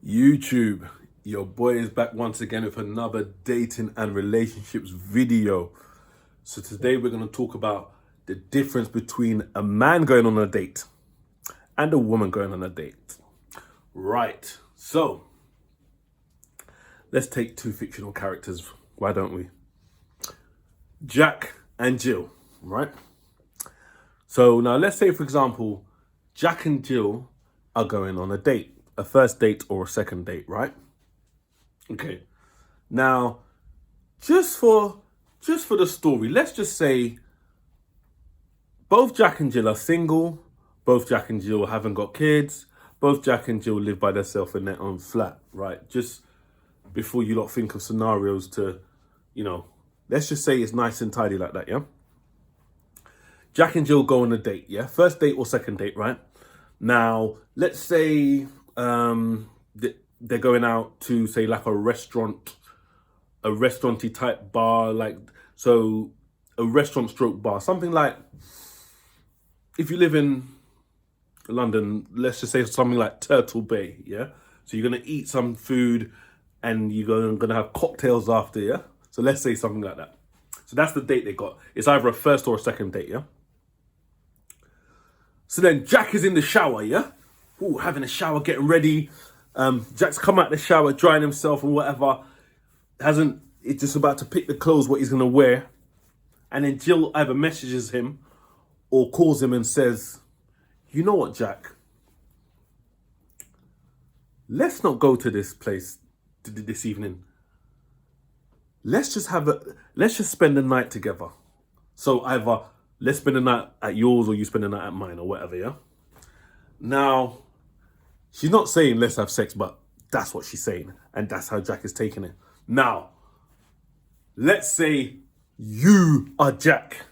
YouTube, your boy is back once again with another dating and relationships video. So today we're going to talk about the difference between a man going on a date and a woman going on a date. Right, so let's take two fictional characters, why don't we? Jack and Jill, right? So now let's say, for example, Jack and Jill are going on a date, a first date or a second date, right? Okay. Now, just for the story, let's just say both Jack and Jill are single, both Jack and Jill haven't got kids, both Jack and Jill live by themselves in their own flat, right? Just before you lot think of scenarios to, let's just say it's nice and tidy like that, yeah? Jack and Jill go on a date, yeah? First date or second date, right? Now, let's say they're going out to, say, like a restaurant-y type bar, like, so a restaurant stroke bar, something like, if you live in London, let's just say something like Turtle Bay, yeah? So you're going to eat some food and you're going to have cocktails after, yeah? So let's say something like that. So that's the date they got. It's either a first or a second date, yeah? So then Jack is in the shower, yeah? Ooh, having a shower, getting ready. Jack's come out the shower, drying himself and whatever. It's just about to pick the clothes, what he's going to wear. And then Jill either messages him or calls him and says, you know what, Jack? Let's not go to this place this evening. Let's just spend the night together. So either let's spend the night at yours or you spend the night at mine or whatever, yeah? Now, she's not saying let's have sex, but that's what she's saying. And that's how Jack is taking it. Now, let's say you are Jack.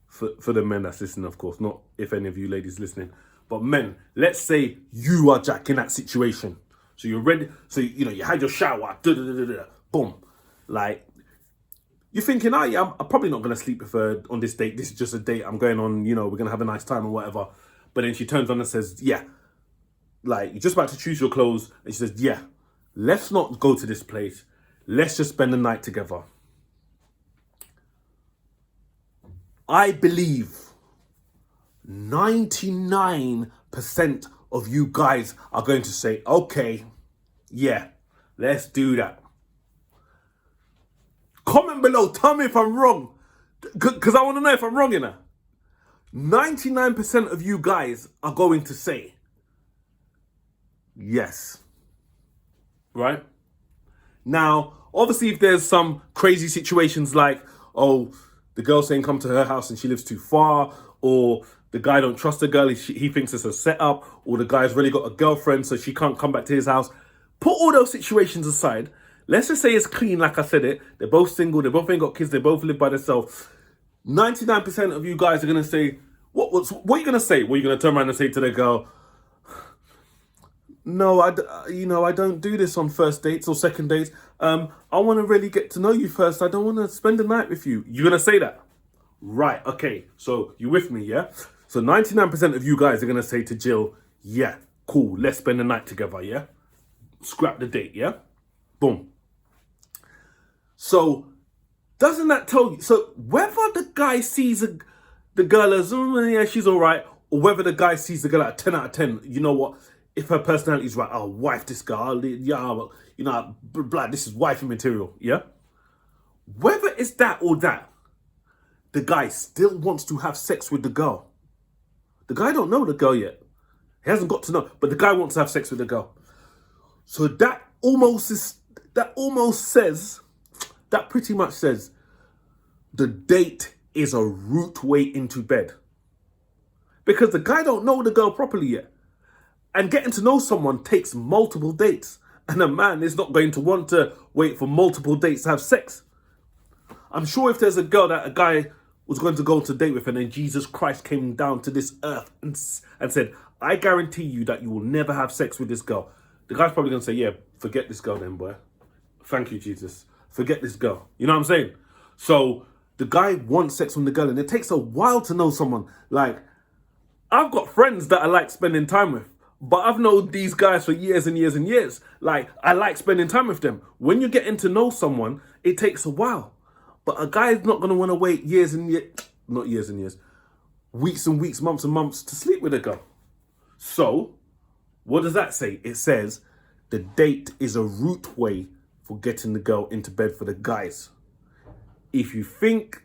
For the men that's listening, of course, not if any of you ladies listening. But men, let's say you are Jack in that situation. So you're ready. So, you had your shower. Boom. Like, you're thinking, oh yeah, I'm probably not going to sleep with her on this date. This is just a date. I'm going on, we're going to have a nice time or whatever. But then she turns on and says, yeah. Like, you're just about to choose your clothes. And she says, yeah, let's not go to this place. Let's just spend the night together. I believe 99% of you guys are going to say, okay, yeah, let's do that. Comment below, tell me if I'm wrong. Because I want to know if I'm wrong, 99% of you guys are going to say, yes. Right? Now, obviously, if there's some crazy situations like, oh, the girl saying come to her house and she lives too far, or the guy don't trust the girl, he thinks it's a setup, or the guy's really got a girlfriend so she can't come back to his house. Put all those situations aside. Let's just say it's clean, like I said it. They're both single, they both ain't got kids, they both live by themselves. 99% of you guys are going to say, what are you going to say? What are you going to turn around and say to the girl? No, I don't do this on first dates or second dates. I want to really get to know you first. I don't want to spend the night with you. You're going to say that? Right, okay. So you with me, yeah? So 99% of you guys are going to say to Jill, yeah, cool, let's spend the night together, yeah? Scrap the date, yeah? Boom. So doesn't that tell you? So whether the guy sees the girl as, yeah, she's all right, or whether the guy sees the girl at 10 out of 10, you know what? If her personality is right, I'll wife this girl. Yeah, well, this is wifey material, yeah? Whether it's that or that, the guy still wants to have sex with the girl. The guy don't know the girl yet. He hasn't got to know, but the guy wants to have sex with the girl. So that pretty much says the date is a route way into bed. Because the guy don't know the girl properly yet. And getting to know someone takes multiple dates. And a man is not going to want to wait for multiple dates to have sex. I'm sure if there's a girl that a guy was going to go to date with and then Jesus Christ came down to this earth and said, I guarantee you that you will never have sex with this girl. The guy's probably going to say, yeah, forget this girl then, boy. Thank you, Jesus. Forget this girl. You know what I'm saying? So the guy wants sex from the girl and it takes a while to know someone. Like, I've got friends that I like spending time with. But I've known these guys for years and years and years. Like, I like spending time with them. When you're getting to know someone, it takes a while. But a guy's not going to want to wait years and years, not years and years, weeks and weeks, months and months to sleep with a girl. So, what does that say? It says the date is a route way for getting the girl into bed for the guys. If you think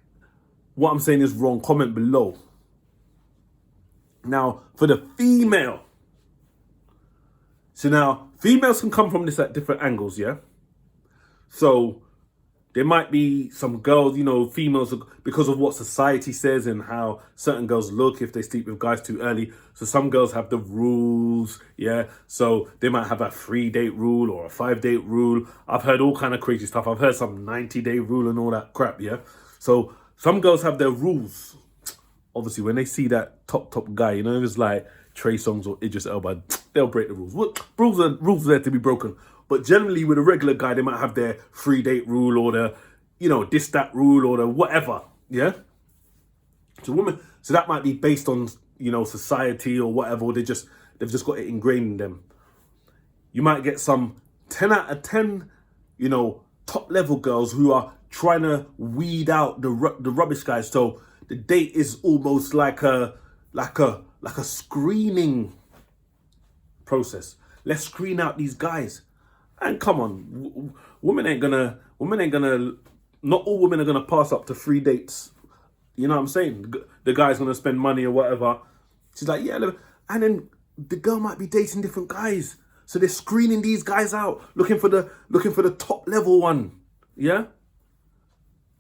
what I'm saying is wrong, comment below. Now, for the female. So now, females can come from this at different angles, yeah? So, there might be some girls, you know, females, because of what society says and how certain girls look if they sleep with guys too early. So some girls have the rules, yeah? So they might have a 3-date rule or a 5-date rule. I've heard all kind of crazy stuff. I've heard some 90-day rule and all that crap, yeah? So some girls have their rules. Obviously, when they see that top guy, you know, if it's like Trey Songz or Idris Elba, they'll break the rules. Rules are there to be broken. But generally, with a regular guy, they might have their 3-date rule or the, you know, this, that rule or the whatever, yeah? So that might be based on, you know, society or whatever, or they've just got it ingrained in them. You might get some 10 out of 10, you know, top-level girls who are trying to weed out the rubbish guys. So the date is almost like a screening process. Let's screen out these guys. And come on, women ain't gonna, not all women are gonna pass up to 3 dates. You know what I'm saying? The guy's gonna spend money or whatever. She's like, yeah, and then the girl might be dating different guys. So they're screening these guys out, looking for the top level one. Yeah?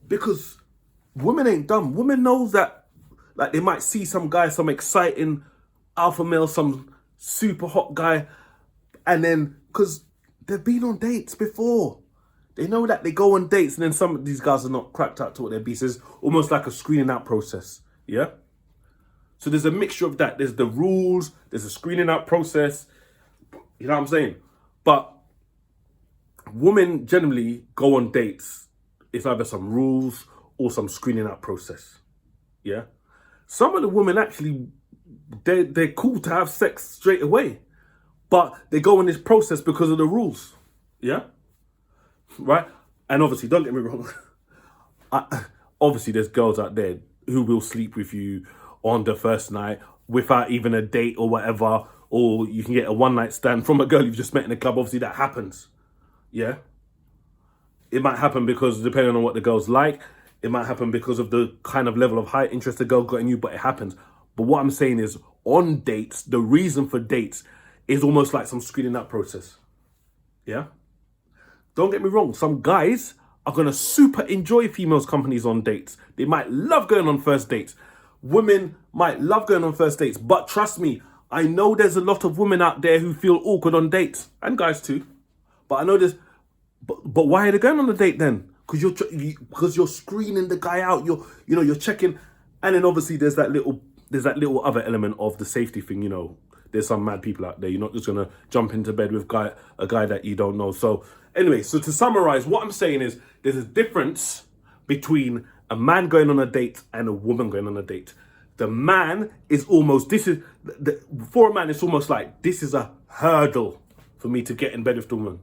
Because women ain't dumb. Women knows that, like, they might see some guy, some exciting alpha male, some super hot guy, and then, because they've been on dates before. They know that they go on dates, and then some of these guys are not cracked out to what their beast is. Almost like a screening out process. Yeah? So there's a mixture of that. There's the rules, there's a screening out process. You know what I'm saying? But women generally go on dates. It's either some rules or some screening out process. Yeah? Some of the women actually, they're cool to have sex straight away. But they go in this process because of the rules. Yeah? Right? And obviously, don't get me wrong. Obviously, there's girls out there who will sleep with you on the first night without even a date or whatever. Or you can get a one-night stand from a girl you've just met in a club. Obviously, that happens. Yeah? It might happen because, depending on what the girl's like, it might happen because of the kind of level of high interest the girl got in you, but it happens. But what I'm saying is, on dates, the reason for dates is almost like some screening out process. Yeah? Don't get me wrong. Some guys are going to super enjoy females' companies on dates. They might love going on first dates. Women might love going on first dates. But trust me, I know there's a lot of women out there who feel awkward on dates. And guys too. But I know there's... But why are they going on a date then? Because you're screening the guy out. You're checking. And then obviously there's that little other element of the safety thing, you know. There's some mad people out there. You're not just going to jump into bed with a guy that you don't know. So anyway, so to summarize, what I'm saying is there's a difference between a man going on a date and a woman going on a date. The man is almost, for a man, it's almost like this is a hurdle for me to get in bed with the woman.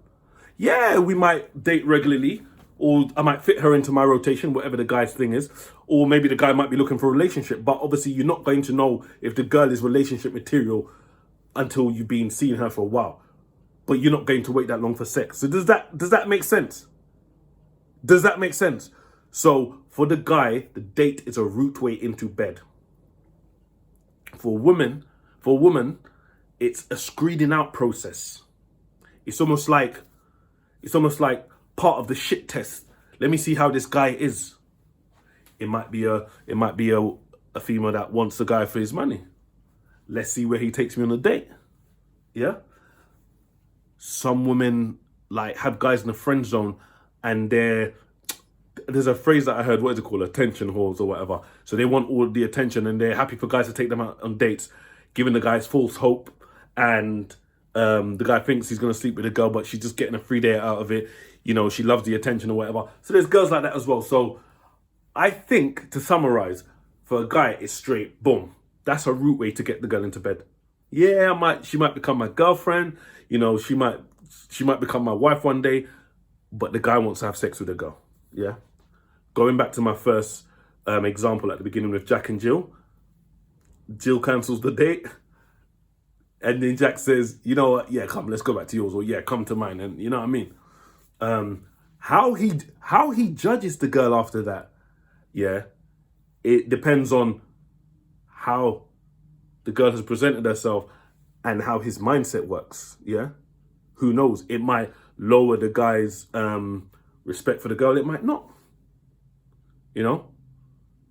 Yeah, we might date regularly, or I might fit her into my rotation, whatever the guy's thing is. Or maybe the guy might be looking for a relationship. But obviously, you're not going to know if the girl is relationship material until you've been seeing her for a while. But you're not going to wait that long for sex. So does that make sense? Does that make sense? So for the guy, the date is a route way into bed. For a woman, it's a screening out process. It's almost like part of the shit test. Let me see how this guy is. It might be a female that wants the guy for his money. Let's see where he takes me on a date. Yeah? Some women like have guys in the friend zone, and there's a phrase that I heard, what is it called? Attention whores or whatever. So they want all the attention, and they're happy for guys to take them out on dates, giving the guys false hope, and the guy thinks he's going to sleep with a girl, but she's just getting a free day out of it. You know, she loves the attention or whatever. So there's girls like that as well. So I think, to summarize, for a guy, it's straight, boom. That's a route way to get the girl into bed. Yeah, she might become my girlfriend. You know, she might become my wife one day. But the guy wants to have sex with the girl. Yeah. Going back to my first example at the beginning with Jack and Jill. Jill cancels the date. And then Jack says, you know what? Yeah, come, let's go back to yours. Or yeah, come to mine. And you know what I mean? How he judges the girl after that, yeah, it depends on how the girl has presented herself and how his mindset works. Yeah. Who knows? It might lower the guy's respect for the girl. It might not. You know?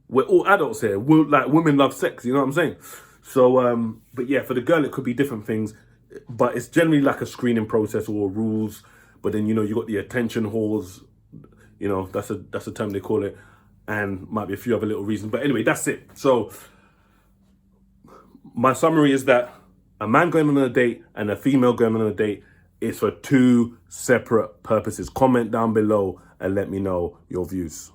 We're all adults here. Like, women love sex, you know what I'm saying? So, but yeah, for the girl, it could be different things. But it's generally like a screening process or rules. But then, you know, you got the attention whores. You know, that's a term they call it. And might be a few other little reasons. But anyway, that's it. So my summary is that a man going on a date and a female going on a date is for two separate purposes. Comment down below and let me know your views.